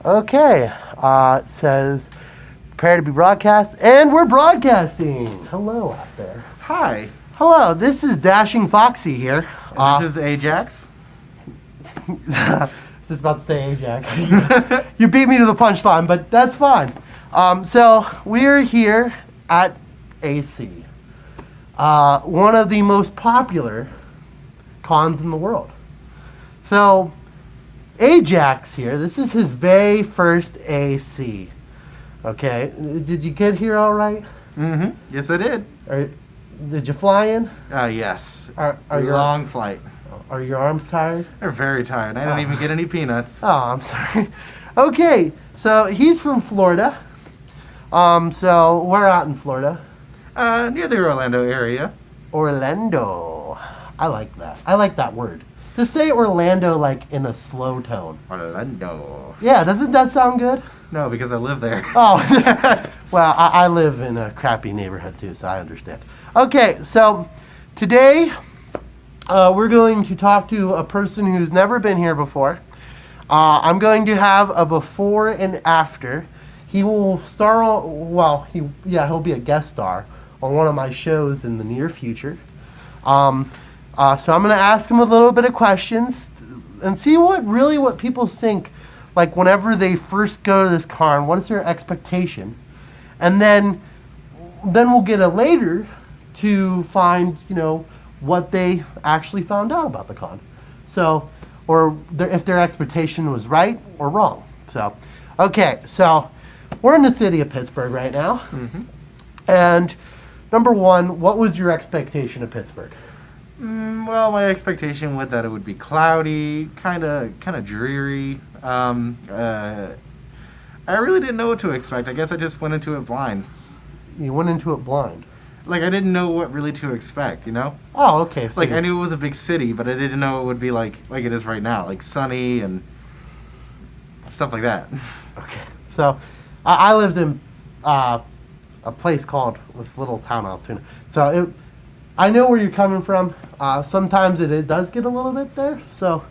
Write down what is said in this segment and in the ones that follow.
Okay, it says prepare to be broadcast, and we're broadcasting. Hello out there. Hi. Hello, this is Dashing Foxy here. This is Ajax. I was just about to say Ajax. You beat me to the punchline, but that's fine. So we're here at AC, one of the most popular cons in the world. So Ajax here, this is his very first AC. Okay, did you get here all right? Mm-hmm. Yes, I did. Did you fly in? Yes. Are A long flight. Are your arms tired? They're very tired. I didn't even get any peanuts. Oh, I'm sorry. Okay, so he's from Florida. So we're out in Florida. Near the Orlando area. Orlando. I like that. I like that word. Just say Orlando like in a slow tone. Orlando. Yeah, doesn't that sound good? No, because I live there. Oh, well, I live in a crappy neighborhood too, so I understand. Okay, so today we're going to talk to a person who's never been here before. I'm going to have a before and after. He will star, he'll be a guest star on one of my shows in the near future. So I'm going to ask him a little bit of questions and see what people think, like whenever they first go to this con, what is their expectation? And then we'll get a later to find, what they actually found out about the con. So, or if their expectation was right or wrong. So, okay, so we're in the city of Pittsburgh right now. Mm-hmm. And number one, what was your expectation of Pittsburgh? Well, my expectation was that it would be cloudy, kind of dreary. I really didn't know what to expect. I guess I just went into it blind. You went into it blind. Like, I didn't know what really to expect, Oh, okay. So like, I knew it was a big city, but I didn't know it would be like it is right now, like sunny and stuff like that. Okay. So, I lived in a place called, with little town Altoona. So, I know where you're coming from. Sometimes it does get a little bit there. So,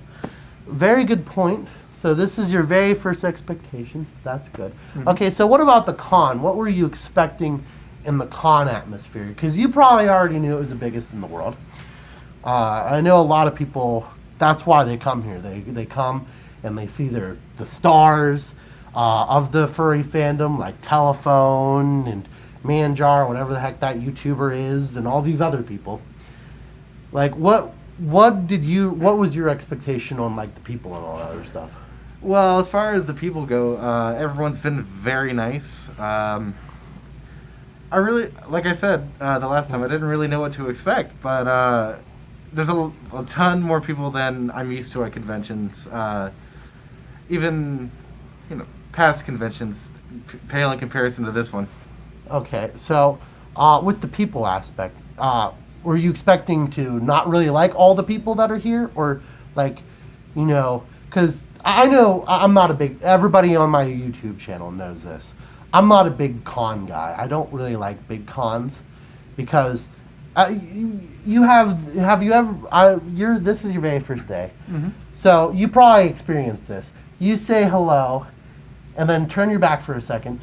very good point. So, this is your very first expectation. That's good. Mm-hmm. Okay, so what about the con? What were you expecting in the con atmosphere? Because you probably already knew it was the biggest in the world. I know a lot of people, that's why they come here. They come and they see the stars of the furry fandom, like Telephone and Manjar, whatever the heck that YouTuber is, and all these other people. Like, what was your expectation on, like, the people and all that other stuff? Well, as far as the people go, everyone's been very nice. I really, like I said the last time, I didn't really know what to expect, but there's a ton more people than I'm used to at conventions. Even, past conventions pale in comparison to this one. Okay, so with the people aspect, were you expecting to not really like all the people that are here, or like, because I know I'm not everybody on my YouTube channel knows this. I'm not a big con guy. I don't really like big cons because this is your very first day. Mm-hmm. So you probably experienced this. You say hello and then turn your back for a second.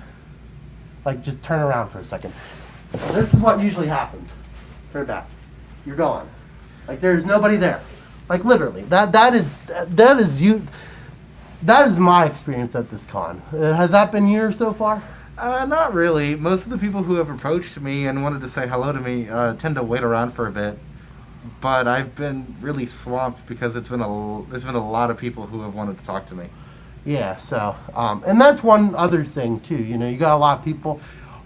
Like, just turn around for a second. This is what usually happens. Turn back. You're gone. Like, there's nobody there. Like, literally. That is you. That is my experience at this con. Has that been yours so far? Not really. Most of the people who have approached me and wanted to say hello to me tend to wait around for a bit. But I've been really swamped because there's been a lot of people who have wanted to talk to me. Yeah, so, and that's one other thing, too. You got a lot of people.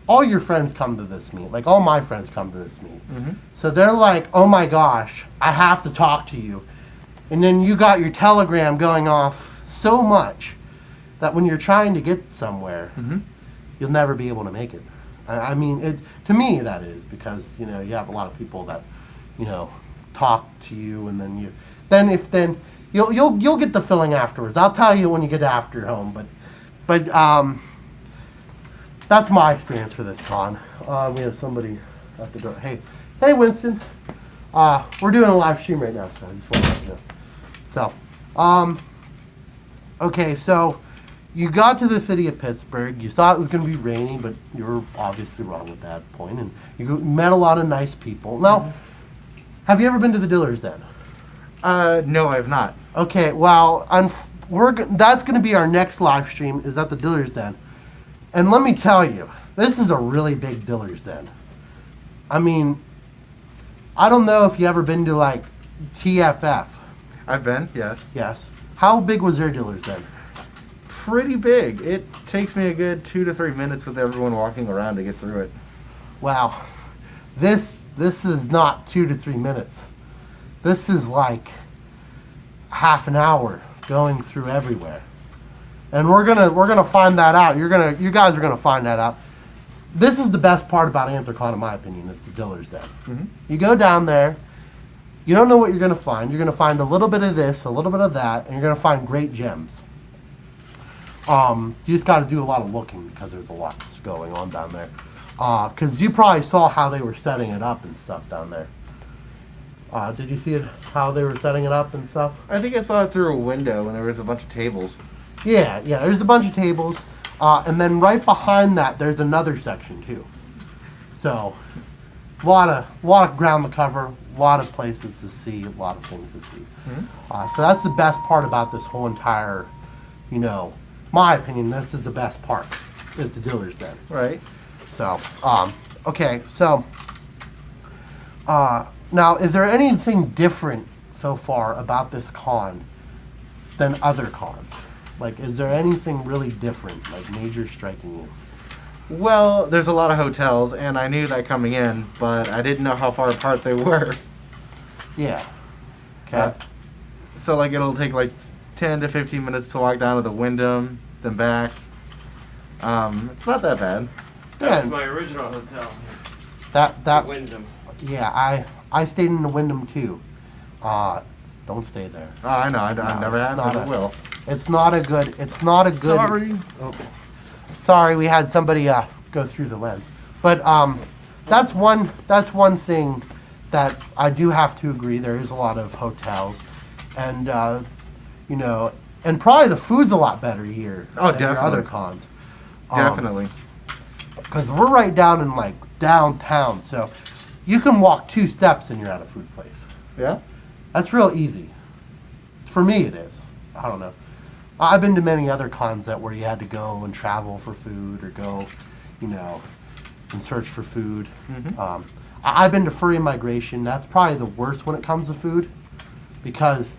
All your friends come to this meet. Like, all my friends come to this meet. Mm-hmm. So they're like, oh my gosh, I have to talk to you. And then you got your Telegram going off so much that when you're trying to get somewhere, mm-hmm. you'll never be able to make it. I mean, to me, that is, because, you have a lot of people that, talk to you, and then you'll get the feeling afterwards. I'll tell you when you get after home, but that's my experience for this con. We have somebody at the door. Hey, Winston. We're doing a live stream right now, so I just want to let you know. So, okay, so you got to the city of Pittsburgh. You thought it was going to be rainy, but you were obviously wrong at that point, and you met a lot of nice people. Now, have you ever been to the Diller's Den? No, I have not. Okay, well, that's going to be our next live stream, is at the Diller's Den. And let me tell you, this is a really big Diller's Den. I mean, I don't know if you ever been to, like, TFF. I've been, yes. Yes. How big was their Diller's Den? Pretty big. It takes me a good 2 to 3 minutes with everyone walking around to get through it. Wow. This is not 2 to 3 minutes. This is like half an hour going through everywhere. And we're gonna find that out. You guys are gonna find that out. This is the best part about anthrocon, in my opinion. It's the Diller's Den. Mm-hmm. You go down there. You don't know what you're gonna find. You're gonna find a little bit of this, a little bit of that, and you're gonna find great gems. You just got to do a lot of looking because there's a lot that's going on down there. Because you probably saw how they were setting it up and stuff down there. Did you see it, how they were setting it up and stuff? I think I saw it through a window and there was a bunch of tables. Yeah, there's a bunch of tables. And then right behind that, there's another section too. So, a lot of ground to cover, a lot of places to see, a lot of things to see. Mm-hmm. So that's the best part about this whole entire, my opinion, this is the best part, is the Diller's Den. Right. So, okay, so, now, is there anything different so far about this con than other cons? Like, is there anything really different, like major striking you? Well, there's a lot of hotels, and I knew that coming in, but I didn't know how far apart they were. Yeah. Okay. So, like, it'll take, like, 10 to 15 minutes to walk down to the Wyndham, then back. It's not that bad. That was my original hotel. That Wyndham. Yeah, I stayed in the Wyndham too. Don't stay there. Oh, I know. I never it's have, not never will. It's not a good. Sorry. Oh, sorry, we had somebody go through the lens. But that's one thing that I do have to agree. There is a lot of hotels, and and probably the food's a lot better here Oh, than your definitely. other cons. Definitely. Because we're right down in like downtown, so you can walk 2 steps and you're at a food place. Yeah? That's real easy. For me, it is. I don't know. I've been to many other cons where you had to go and travel for food or go, and search for food. Mm-hmm. I've been to Furry Migration. That's probably the worst when it comes to food because,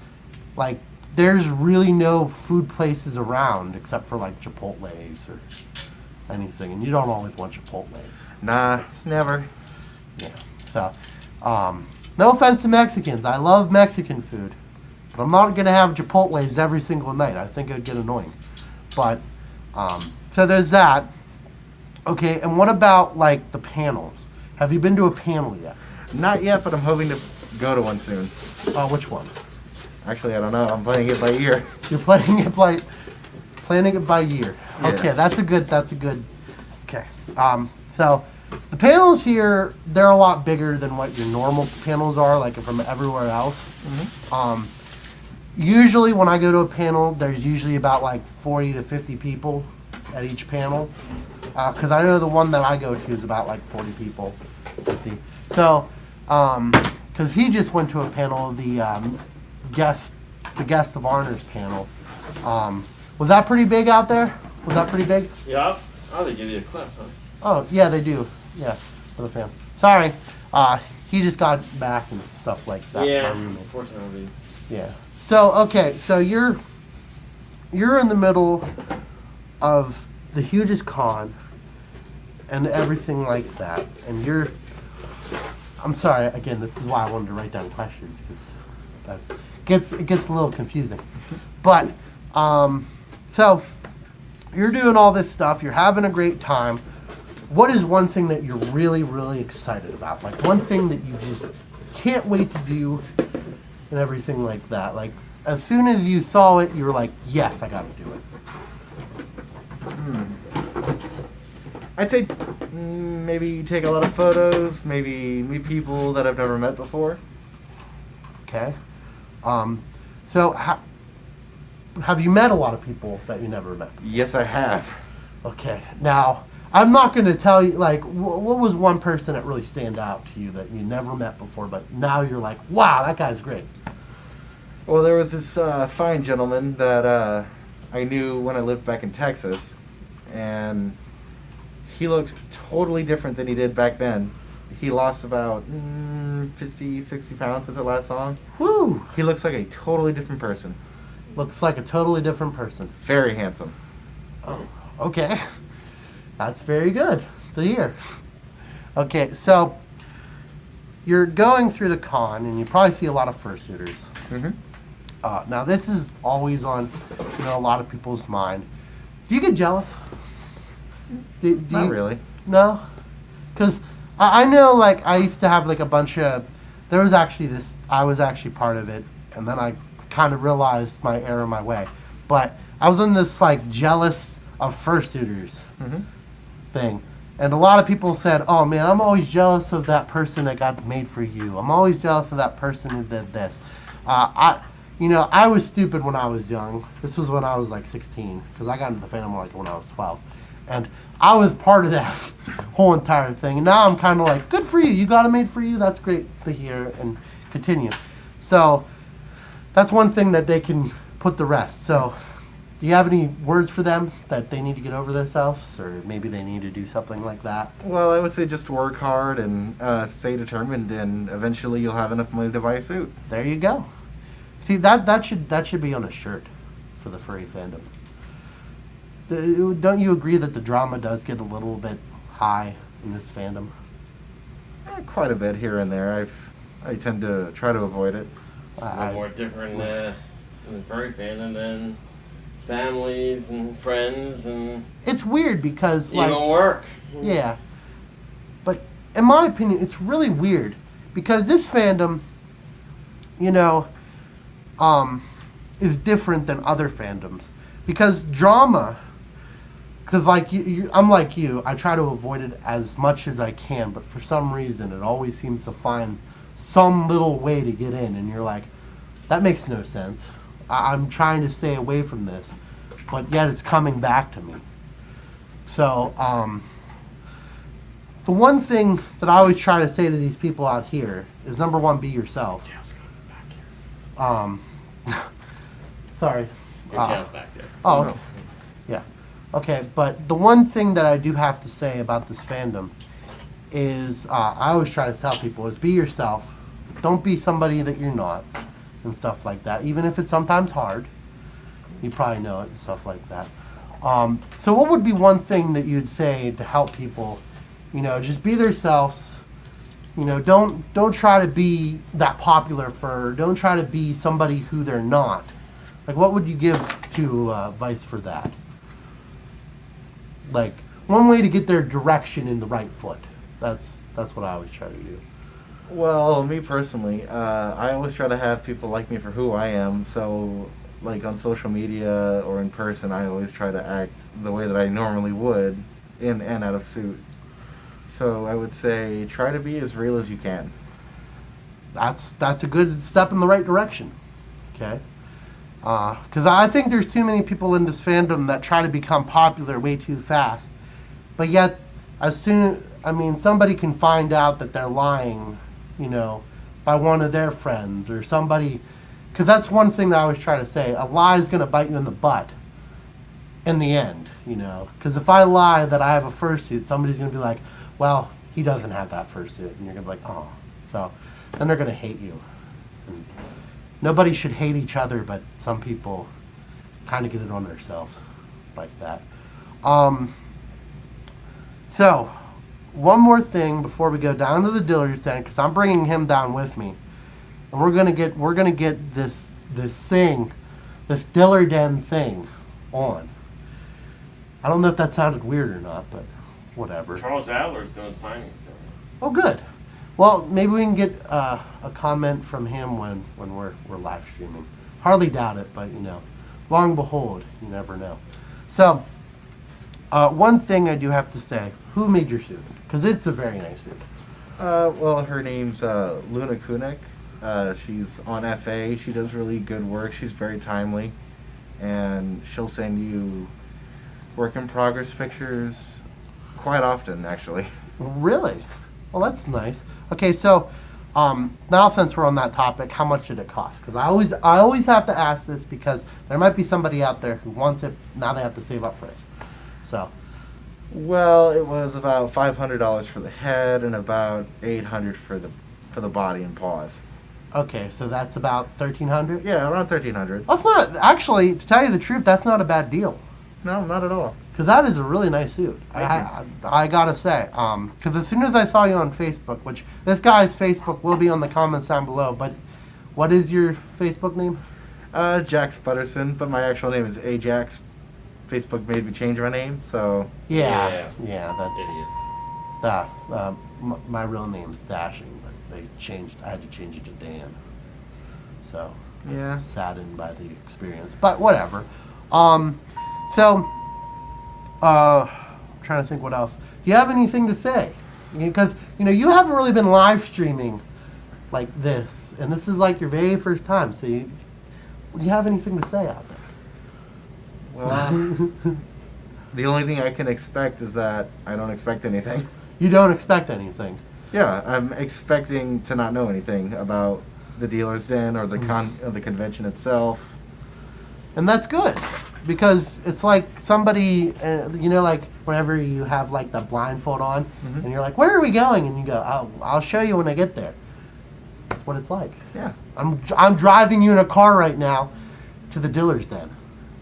like, there's really no food places around except for, like, Chipotle's or anything. And you don't always want Chipotle's. Nah, never. Yeah. So, no offense to Mexicans. I love Mexican food. But I'm not going to have Chipotle's every single night. I think it would get annoying. But, so there's that. Okay, and what about, like, the panels? Have you been to a panel yet? Not yet, but I'm hoping to go to one soon. Which one? Actually, I don't know. I'm playing it by ear. You're planning it by year. Yeah. Okay, that's a good, okay. So, the panels here, they're a lot bigger than what your normal panels are, like from everywhere else. Mm-hmm. Usually when I go to a panel, there's usually about like 40 to 50 people at each panel. Because I know the one that I go to is about like 40 people, 50. So, because he just went to a panel, the guests of honors panel. Was that pretty big out there? Was that pretty big? Yeah. Oh, they give you a clip, huh? Oh, yeah, they do. Yeah, for the fans. Sorry, he just got back and stuff like that. Yeah, My roommate. unfortunately. Yeah. So, okay, so you're in the middle of the hugest con and everything like that, and I'm sorry, again, this is why I wanted to write down questions, because it gets a little confusing. But, so, you're doing all this stuff, you're having a great time. What is one thing that you're really, really excited about? Like, one thing that you just can't wait to do and everything like that. Like, as soon as you saw it, you were like, yes, I gotta do it. I'd say maybe take a lot of photos, maybe meet people that I've never met before. Okay. So, have you met a lot of people that you never met? Yes, I have. Okay, now I'm not going to tell you like what was one person that really stand out to you that you never met before, but now you're like, wow, that guy's great. Well, there was this fine gentleman that I knew when I lived back in Texas, and he looks totally different than he did back then. He lost about 50, 60 pounds since I last saw him. Woo! He looks like a totally different person. Looks like a totally different person. Very handsome. Oh, okay. That's very good to hear. Okay, so you're going through the con, and you probably see a lot of fursuiters. Mm-hmm. Now, this is always on, a lot of people's mind. Do you get jealous? Do Not you, really. No? Because I know, like, I used to have, like, a bunch of... There was actually this... I was actually part of it, and then I kind of realized my error, my way. But I was in this, like, jealous of fursuiters thing. And a lot of people said, oh, man, I'm always jealous of that person that got made for you. I'm always jealous of that person who did this. I was stupid when I was young. This was when I was, like, 16, because I got into the fandom, like, when I was 12. And I was part of that whole entire thing. And now I'm kind of like, good for you. You got it made for you. That's great to hear and continue. So that's one thing that they can put to rest. So do you have any words for them that they need to get over themselves, or maybe they need to do something like that? Well, I would say just work hard and stay determined, and eventually you'll have enough money to buy a suit. There you go. See, that should be on a shirt for the furry fandom. Don't you agree that the drama does get a little bit high in this fandom? Quite a bit here and there. I tend to try to avoid it. It's a little more different in the furry fandom than families and friends and It's weird because, even like... work. Yeah. But in my opinion, it's really weird because this fandom, is different than other fandoms. Because drama, because like I'm like you, I try to avoid it as much as I can, but for some reason it always seems to find some little way to get in, and you're like, that makes no sense. I'm trying to stay away from this, but yet it's coming back to me. So, the one thing that I always try to say to these people out here is, number one, be yourself. Sorry. Your tail's back there. Oh, okay. Yeah. Okay, but the one thing that I do have to say about this fandom is, I always try to tell people, is be yourself. Don't be somebody that you're not, and stuff like that. Even if it's sometimes hard. You probably know it and stuff like that. So what would be one thing that you'd say to help people, just be themselves. Don't try to be that popular fur. Don't try to be somebody who they're not. Like, what would you give to advice for that? Like, one way to get their direction in the right foot. That's what I always try to do. Well, me personally, I always try to have people like me for who I am. So, like on social media or in person, I always try to act the way that I normally would in and out of suit. So I would say try to be as real as you can. That's a good step in the right direction. Okay? Because I think there's too many people in this fandom that try to become popular way too fast. But yet, somebody can find out that they're lying, by one of their friends or somebody. Because that's one thing that I always try to say. A lie is going to bite you in the butt in the end, Because if I lie that I have a fursuit, somebody's going to be like, well, he doesn't have that fursuit. And you're going to be like, oh. So then they're going to hate you. And nobody should hate each other, but some people kind of get it on themselves like that. So, one more thing before we go down to the dealer's den, because I'm bringing him down with me, and we're gonna get this dealer den thing on. I don't know if that sounded weird or not, but whatever. Charles Adler's doing signings there. Oh, good. Well, maybe we can get a comment from him when we're live streaming. Hardly doubt it, but long behold, you never know. So, one thing I do have to say: who made your suit? Because it's a very nice suit. Well, her name's Luna Kunik. She's on FA. She does really good work. She's very timely. and she'll send you work in progress pictures quite often, actually. Really? Well, that's nice. Okay, so now since we're on that topic, how much did it cost? Because I always have to ask this because there might be somebody out there who wants it. Now they have to save up for it. So. Well, it was about $500 for the head and about $800 for the body and paws. Okay, so that's about $1,300. Yeah, around $1,300. That's not actually, to tell you the truth, that's not a bad deal. No, not at all. Because that is a really nice suit. Thank I gotta say, because as soon as I saw you on Facebook, which this guy's Facebook will be on the comments down below, but what is your Facebook name? Jax Butterson, but my actual name is Ajax. Facebook made me change my name, so... Yeah, Idiots. my real name's Dashing, but I had to change it to Dan. So, Yeah. saddened by the experience, but whatever. I'm trying to think what else. Do you have anything to say? Because, you haven't really been live streaming like this, and this is like your very first time, so do you have anything to say out there? Well, the only thing I can expect is that I don't expect anything. You don't expect anything. Yeah, I'm expecting to not know anything about the dealer's den or the convention itself. And that's good, because it's like somebody, like whenever you have like the blindfold on, and you're like, "Where are we going?" And you go, "I'll show you when I get there." That's what it's like. Yeah. I'm driving you in a car right now to the dealer's den.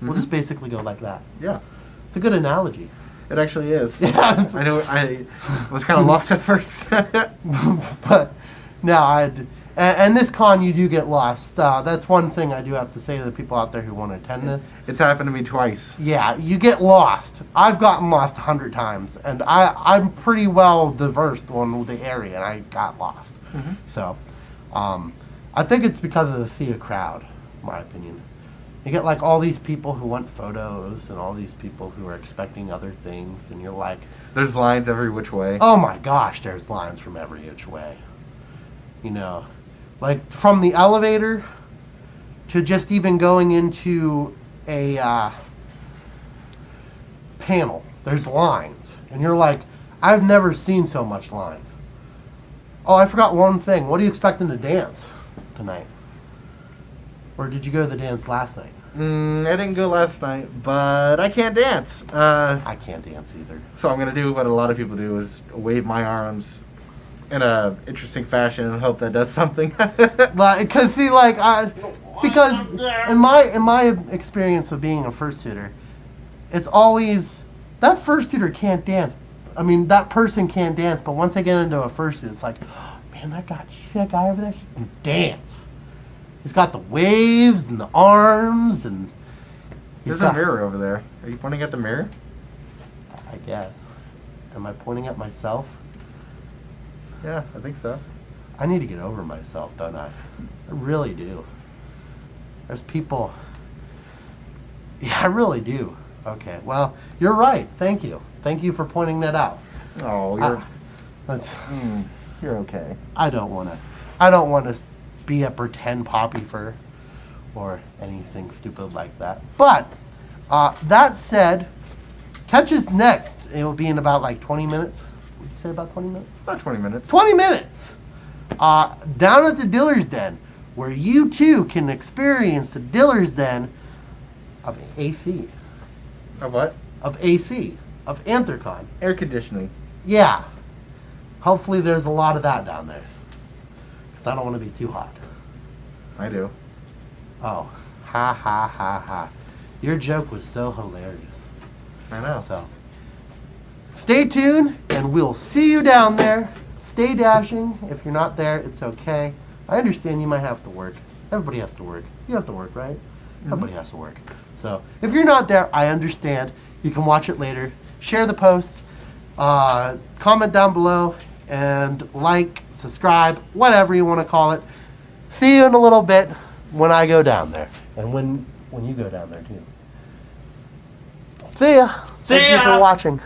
We'll just basically go like that. Yeah. It's a good analogy. It actually is. Yeah. I know. I was kind of lost at first. But no, and this con you do get lost. That's one thing I do have to say to the people out there who want to attend this. It's happened to me twice. Yeah, you get lost. I've gotten lost 100 times, and I'm pretty well diversed on the area, and I got lost. So, I think it's because of the Thea crowd, in my opinion. You get like all these people who want photos and all these people who are expecting other things, and you're like, There's lines every which way. oh my gosh, there's lines from every which way. Like from the elevator to just even going into a panel, there's lines. And you're like, I've never seen so much lines. Oh, I forgot one thing. What are you expecting to dance tonight? Or did you go to the dance last night? I didn't go last night, but I can't dance. I can't dance either. So I'm going to do what a lot of people do, is wave my arms in a interesting fashion and hope that does something. Because because in my experience of being a fursuiter, it's always that fursuiter can't dance. I mean, that person can't dance, but once they get into a fursuit, it's like, oh, man, you see that guy over there? He can dance. He's got the waves and the arms, and There's a mirror over there. Are you pointing at the mirror? I guess. Am I pointing at myself? Yeah, I think so. I need to get over myself, don't I? I really do. There's people. Yeah, I really do. Okay, well, you're right. Thank you. Thank you for pointing that out. Oh, you're You're okay. I don't want to be a pretend poppy fur or anything stupid like that. But that said, catch us next. It will be in about like 20 minutes. Would you say about 20 minutes? About 20 minutes. 20 minutes! Down at the Dealer's Den, where you too can experience the Dealer's Den of AC. Of what? Of AC. Of anthrocon. Air conditioning. Yeah. Hopefully there's a lot of that down there. Because I don't want to be too hot. I do. Oh. Ha ha ha ha. Your joke was so hilarious. I know. So, stay tuned, and we'll see you down there. Stay dashing. If you're not there, it's okay. I understand you might have to work. Everybody has to work. You have to work, right? Everybody has to work. So, if you're not there, I understand. You can watch it later. Share the posts. Comment down below. And like, subscribe, whatever you want to call it. See you in a little bit when I go down there. And when you go down there, too. See ya. Thank you for watching.